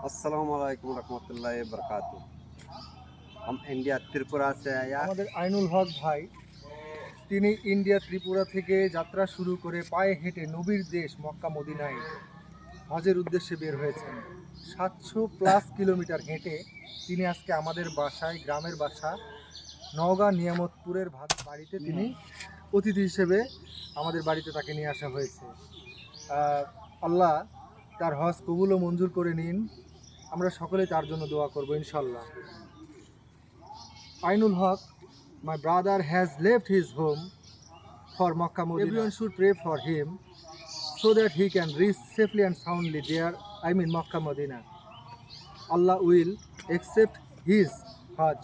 अस्सलामुअलैकुम रहमतुल्लाहि वबरकातुह। हम इंडिया त्रिपुरा से आया। আমাদের আইনুল হক ভাই তিনি ইন্ডিয়া ত্রিপুরা থেকে যাত্রা শুরু করে পায়ে হেঁটে নবীর দেশ মক্কা মদিনায় হজের উদ্দেশ্যে বের হয়েছেন। 700+ কিলোমিটার হেঁটে তিনি আজকে আমাদের বাসায়, গ্রামের বাসা নওগাঁ নিয়ামতপুরের বাড়িতে তিনি অতিথি হিসেবে আমাদের বাড়িতে তাকে নিয়ে আসা হয়েছে। আল্লাহ তার হজ কবুল ও মঞ্জুর করে নিন। আমরা সকলেই তার জন্য দোয়া করব ইনশাল্লাহ। Ainul Haq, my brother has left his home for Makkah Medina. Everyone should pray for him so that he can reach safely and soundly there, Makkah Medina. Allah will accept his Hajj.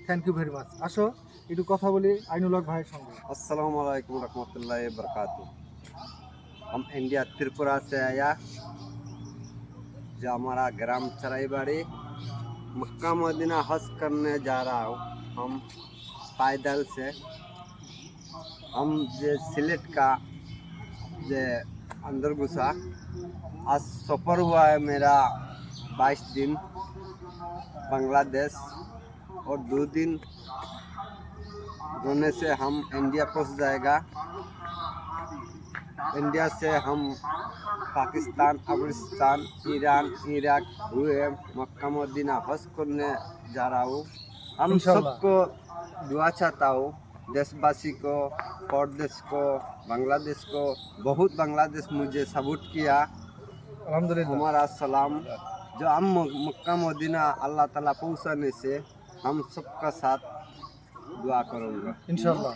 Thank you very much. আসো একটু কথা বলি আইনুল হক ভাইয়ের সঙ্গে। अस्सलामुअलैकुम रहमतुल्लाहि वबरकातुह। हम India Tripura से आया, जो हमारा ग्राम चराईबाड़ी मक्का मदीना हज करने जा रहा हूँ। हम पैदल से हम जे सिलेट का जे अंदर घुसा। आज सफ़र हुआ है मेरा 22 दिन बांग्लादेश, और 2 दिन होने से हम इंडिया पहुँच जाएगा। इंडिया से हम पाकिस्तान, अफगानिस्तान, ईरान, इराक हुए मक्का मदीना हज करने जा रहा हूँ। हम इंशाल्लाह। सबको दुआ चाहता हूँ, देशवासी को, परदेश को, बांग्लादेश को। बहुत बांग्लादेश मुझे सपोर्ट किया। আলহামদুলিল্লাহ। हमारा सलाम। जो हम मक्का मदीना अल्लाह ताला पहुँचाने से हम सबका साथ दुआ करूँगा ইনশাল্লাহ।